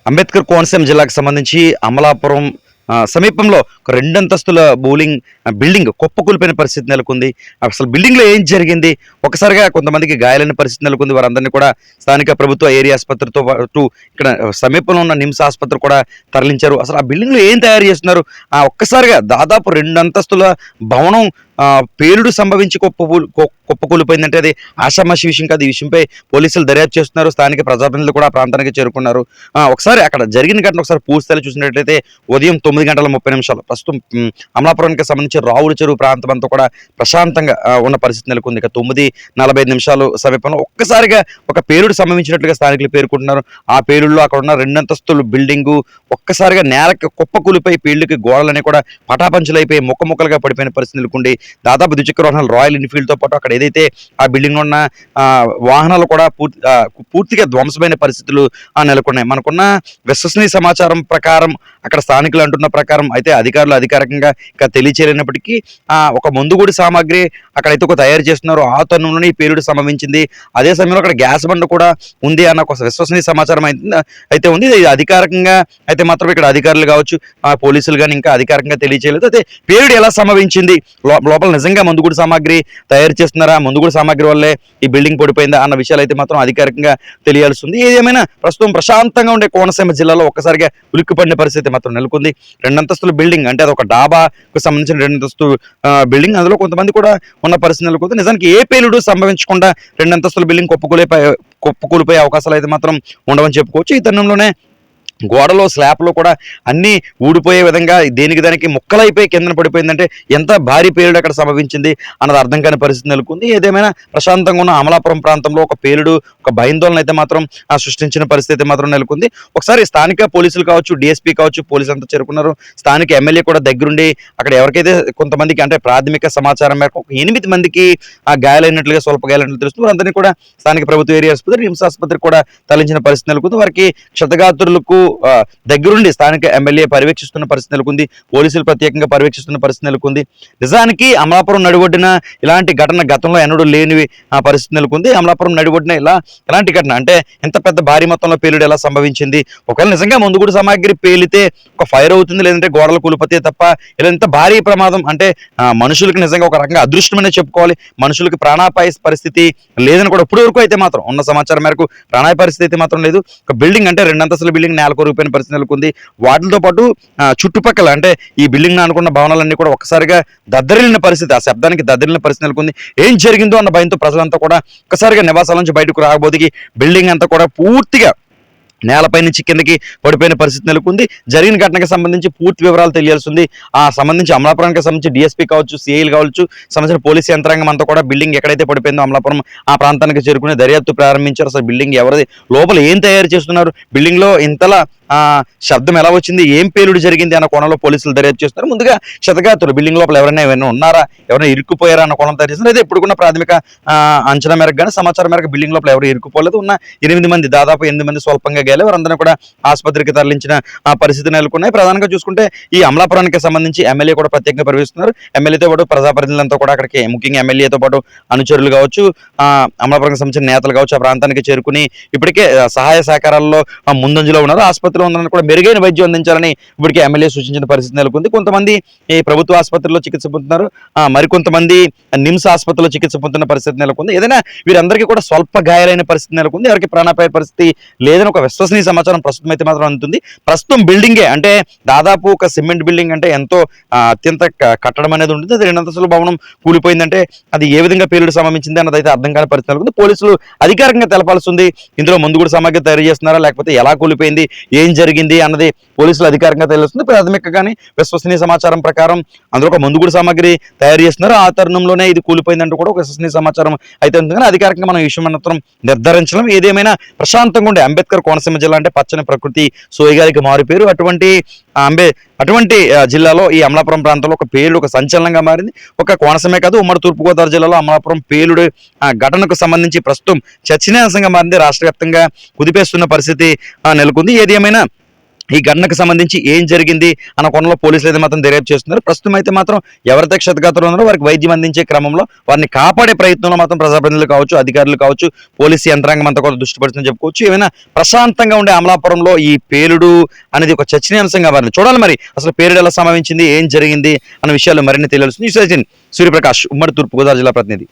అంబేద్కర్ కోనసీమ జిల్లాకు సంబంధించి అమలాపురం సమీపంలో ఒక 2 అంతస్తుల బిల్డింగ్ కుప్పకూలిపోయిన పరిస్థితి నెలకొంది. అసలు బిల్డింగ్‌లో ఏం జరిగింది? ఒక్కసారిగా కొంతమందికి గాయాలైన పరిస్థితి నెలకొంది. వారందరినీ కూడా స్థానిక ప్రభుత్వ ఏరియా ఆసుపత్రితో పాటు ఇక్కడ సమీపంలో ఉన్న నిమ్స్ ఆసుపత్రి కూడా తరలించారు. అసలు ఆ బిల్డింగ్‌లో ఏం తయారు చేస్తున్నారు? ఒక్కసారిగా దాదాపు 2 అంతస్తుల భవనం పేలుడు సంభవించి కుప్పకూలిపోయిందంటే అది ఆషామాషి విషయం కాదు. ఈ విషయంపై పోలీసులు దర్యాప్తు చేస్తున్నారు. స్థానిక ప్రజాప్రతినిధులు కూడా ఆ ప్రాంతానికి చేరుకున్నారు. ఒకసారి అక్కడ జరిగిన ఘటన ఒకసారి పూర్తిస్థాయిలో చూసినట్లయితే ఉదయం 9:30 ప్రస్తుతం అమలాపురానికి సంబంధించి రావుల చెరువు ప్రాంతం అంతా కూడా ప్రశాంతంగా ఉన్న పరిస్థితి నెలకొంది. ఇక 9:45 సమీపంలో ఒక్కసారిగా ఒక పేలుడు సంభవించినట్లుగా స్థానికులు పేర్కొంటున్నారు. ఆ పేలుడులో అక్కడ ఉన్న 2 అంతస్తుల బిల్డింగు ఒక్కసారిగా నేలకి కుప్పకూలిపోయి పేలుడుకి గోడలన్నీ కూడా పటాపంచలైపోయి ముక్కలుగా పడిపోయిన పరిస్థితి నెలకొంది. దాదాపు ద్విచక్ర వాహనాలు రాయల్ ఎన్ఫీల్డ్తో పాటు అక్కడ ఏదైతే ఆ బిల్డింగ్ ఉన్న వాహనాలు కూడా పూర్తిగా ధ్వంసమైన పరిస్థితులు నెలకొన్నాయి. మనకున్న విశ్వసనీయ సమాచారం ప్రకారం అక్కడ స్థానికులు అంటున్న ప్రకారం అయితే అధికారులు అధికారికంగా ఇంకా తెలియచేయలేనప్పటికీ ఒక మందుగుడి సామాగ్రి అక్కడైతే ఒక తయారు చేస్తున్నారు. ఆ తరుణంలోనే ఈ పేలుడు సంభవించింది. అదే సమయంలో అక్కడ గ్యాస్ బండ కూడా ఉంది అన్న ఒక విశ్వసనీయ సమాచారం అయితే ఉంది. ఇది అధికారికంగా అయితే మాత్రం ఇక్కడ అధికారులు కావచ్చు పోలీసులు కానీ ఇంకా అధికారికంగా తెలియచేయలేదు. అయితే పేలుడు ఎలా సంభవించింది, లోపల నిజంగా మందుగుడి సామాగ్రి తయారు చేస్తున్నారా, మందుగుడి సామాగ్రి వల్లే ఈ బిల్డింగ్ పడిపోయిందా అన్న విషయాలు అయితే మాత్రం అధికారికంగా తెలియాల్సి ఉంది. ఏదేమైనా ప్రస్తుతం ప్రశాంతంగా ఉండే కోనసీమ జిల్లాలో ఒక్కసారిగా ఉలిక్కిపడిన పరిస్థితి మాత్రం నెలకొంది. 2 అంతస్తుల బిల్డింగ్ అంటే అది ఒక డాబాకు సంబంధించిన 2 అంతస్తు బిల్డింగ్. అందులో కొంతమంది కూడా ఉన్న పరిస్థితి నెలకొంది. నిజానికి ఏ పేలుడు సంభవించకుండా 2 అంతస్తుల బిల్డింగ్ కుప్పకూలిపోయే అవకాశాలు అయితే మాత్రం ఉండవని చెప్పుకోవచ్చు. ఈ తరుణంలోనే గోడలో స్లాబ్లో కూడా అన్నీ ఊడిపోయే విధంగా దేనికి దానికి ముక్కలైపోయి కిందన పడిపోయిందంటే ఎంత భారీ పేలుడు అక్కడ సంభవించింది అన్నది అర్థం కాని పరిస్థితి నెలకొంది. ఏదేమైనా ప్రశాంతంగా ఉన్న అమలాపురం ప్రాంతంలో ఒక పేలుడు ఒక భయాందోళన అయితే మాత్రం సృష్టించిన పరిస్థితి మాత్రం నెలకొంది. ఒకసారి స్థానిక పోలీసులు కావచ్చు, డిఎస్పీ కావచ్చు, పోలీసులు అంతా చేరుకున్నారు. స్థానిక ఎమ్మెల్యే కూడా దగ్గరుండి అక్కడ ఎవరికైతే కొంతమందికి అంటే ప్రాథమిక సమాచారం మేరకు ఒక 8 మందికి గాయాలైనట్లుగా స్వల్ప గాయాలైనట్లు తెలుస్తుంది. వారందరినీ కూడా స్థానిక ప్రభుత్వ ఏరియా ఆసుపత్రి నిమ్స్ ఆసుపత్రికి కూడా తరలించిన పరిస్థితి నెలకొంది. వారికి క్షతగాత్రులకు దగ్గరుండి స్థానిక ఎమ్మెల్యే పర్యవేక్షిస్తున్న పరిస్థితి నెలకొంది. పోలీసులు ప్రత్యేకంగా పర్యవేక్షిస్తున్న పరిస్థితి నెలకొంది. నిజానికి అమలాపురం నడిబొడ్డున ఇలాంటి ఘటన గతంలో ఎన్నడూ లేనివి పరిస్థితి నెలకొంది. అమలాపురం నడిబొడ్డున ఇలాంటి ఘటన అంటే ఎంత పెద్ద భారీ మొత్తంలో పేలుడు ఎలా సంభవించింది, ఒకవేళ నిజంగా మందుగుడి సామాగ్రి పేలితే ఒక ఫైర్ అవుతుంది, లేదంటే గోడలు కూలిపోతే తప్ప ఇలా ఎంత భారీ ప్రమాదం అంటే మనుషులకు నిజంగా ఒక రకంగా అదృష్టమనే చెప్పుకోవాలి. మనుషులకి ప్రాణాపాయ పరిస్థితి లేదని కూడా ఇప్పటి వరకు అయితే మాత్రం ఉన్న సమాచారం మేరకు ప్రాణాపాయ పరిస్థితి అయితే మాత్రం లేదు. ఒక బిల్డింగ్ అంటే 2 అంతస్తుల బిల్డింగ్ నెలకొరిగిపోయిన పరిస్థితి నెలకొంది. వాటితో పాటు చుట్టుపక్కల అంటే ఈ బిల్డింగ్ అనుకున్న భవనాలన్నీ కూడా ఒక్కసారిగా దద్దరిల్లిన పరిస్థితి, ఆ శబ్దానికి దద్దరిల్లిన పరిస్థితి నెలకొంది. ఏం జరిగిందో అన్న భయంతో ప్రజలంతా కూడా ఒక్కసారిగా నివాసాల నుంచి బయటకు రాకపోతే బిల్డింగ్ అంతా కూడా పూర్తిగా నేలపై నుంచి కిందకి పడిపోయిన పరిస్థితి నెలకొంది. జరిగిన ఘటనకు సంబంధించి పూర్తి వివరాలు తెలియాల్సింది. సంబంధించి అమలాపురానికి సంబంధించి డిఎస్పీ కావచ్చు, సిఐలు కావచ్చు, సంబంధించిన పోలీసు యంత్రాంగం అంతా కూడా బిల్డింగ్ ఎక్కడైతే పడిపోయిందో అమలాపురం ఆ ప్రాంతానికి చేరుకుని దర్యాప్తు ప్రారంభించారు. అసలు బిల్డింగ్ ఎవరిది, లోపల ఏం తయారు చేస్తున్నారు, బిల్డింగ్ లో ఇంతలా శబ్దం ఎలా వచ్చింది, ఏం పేలుడు జరిగింది అన్న కోణంలో పోలీసులు దర్యాప్తు చేస్తున్నారు. ముందుగా క్షతగాత్రులు బిల్డింగ్ లోపల ఎవరైనా ఉన్నారా, ఎవరైనా ఇరుక్కుపోయారా అన్న కోణం తయారు చేస్తున్నారు. అయితే ఇప్పుడున్న ప్రాథమిక అంచనా మేరకు కానీ సమాచారం మేరకు బిల్డింగ్ లోపల ఎవరు ఇరుక్కుపోలేదు. ఉన్న 8 మంది దాదాపు 8 మంది స్వల్పంగా గాయాలు, వారందరూ కూడా ఆసుపత్రికి తరలించిన పరిస్థితి నెలకొన్నాయి. ప్రధానంగా చూసుకుంటే ఈ అమలాపురానికి సంబంధించి ఎమ్మెల్యే కూడా ప్రత్యేకంగా పర్యవేక్షిస్తున్నారు. ఎమ్మెల్యేతో పాటు ప్రజాప్రతినిధులంతా కూడా అక్కడికి ముఖ్యంగా ఎమ్మెల్యేతో పాటు అనుచరులు కావచ్చు, అమలాపురానికి సంబంధించిన నేతలు కావచ్చు ఆ ప్రాంతానికి చేరుకుని ఇప్పటికే సహాయ సహకారాల్లో ముందంజలో ఉన్నారు. ఆసుపత్రిలో ఉన్న కూడా మెరుగైన వైద్యం అందించాలని ఇప్పటికే ఎమ్మెల్యే సూచించిన పరిస్థితి నెలకొంది. కొంతమంది ఈ ప్రభుత్వ ఆసుపత్రిలో చికిత్స పొందుతున్నారు, మరికొంతమంది నిమ్స్ ఆసుపత్రిలో చికిత్స పొందుతున్న పరిస్థితి నెలకొంది. ఏదైనా వీరందరికీ కూడా స్వల్ప గాయాలైన పరిస్థితి నెలకొంది. ఎవరికి ప్రాణాపాయ పరిస్థితి లేదని ఒక విశ్వసనీయ సమాచారం ప్రస్తుతం అయితే మాత్రం అందుతుంది. ప్రస్తుతం బిల్డింగే అంటే దాదాపు ఒక సిమెంట్ బిల్డింగ్ అంటే ఎంతో అత్యంత కట్టడం అనేది ఉంటుంది. అది 2 అంతస్తుల భవనం కూలిపోయిందంటే అది ఏ విధంగా పేలుడు సంభవించింది అన్నది అయితే అర్థం కాని పరిస్థితి నెలకొంది. పోలీసులు అధికారికంగా తెలపాల్సి ఉంది. ఇందులో మందుగుడి సామాగ్రి తయారు చేస్తున్నారా, లేకపోతే ఎలా కూలిపోయింది, ఏం జరిగింది అన్నది పోలీసులు అధికారికంగా తెలుస్తుంది. ప్రాథమికంగానే విశ్వసనీయ సమాచారం ప్రకారం అందులో ఒక మందుగుడి సామాగ్రి తయారు చేస్తున్నారు. ఆ తరుణంలోనే ఇది కూలిపోయిందంటూ కూడా ఒక విశ్వసనీయ సమాచారం అయితే ఉంది. కానీ అధికారికంగా మనం ఈ విషయం మాత్రం నిర్ధారించడం. ఏదేమైనా ప్రశాంతంగా ఉండే అంబేద్కర్ కోనసీమ జిల్లా అంటే పచ్చని ప్రకృతి, సోయగాలికి మారిపోయారు. అటువంటి జిల్లాలో ఈ అమలాపురం ప్రాంతంలో ఒక పేలుడు ఒక సంచలనంగా మారింది. ఒక కోనసీమే కాదు, ఉమ్మడి తూర్పుగోదావరి జిల్లాలో అమలాపురం పేలుడు ఘటనకు సంబంధించి ప్రస్తుతం చర్చనీయాంశంగా మారింది. రాష్ట్ర వ్యాప్తంగా కుదిపేస్తున్న పరిస్థితి నెలకొంది. ఏది ఏమైనా ఈ ఘటనకు సంబంధించి ఏం జరిగింది అన్న కోణంలో పోలీసులు అయితే మాత్రం దర్యాప్తు చేస్తున్నారు. ప్రస్తుతం అయితే మాత్రం ఎవరైతే క్షతగాత్రులు ఉన్నారో వారికి వైద్యం అందించే క్రమంలో వారిని కాపాడే ప్రయత్నంలో మాత్రం ప్రజాప్రతినిధులు కావచ్చు, అధికారులు కావచ్చు, పోలీసు యంత్రాంగం అంతా కూడా దృష్టి పెడుతుందని చెప్పుకోవచ్చు. ఏమైనా ప్రశాంతంగా ఉండే అమలాపురంలో ఈ పేలుడు అనేది ఒక చర్చనీయాంశంగా మారింది. చూడాలి మరి అసలు పేలుడు ఎలా సంభవించింది, ఏం జరిగింది అన్న విషయాలు మరిన్ని తెలియాల్సింది. సూర్యప్రకాష్, ఉమ్మడి తూర్పుగోదావరి జిల్లా ప్రతినిధి.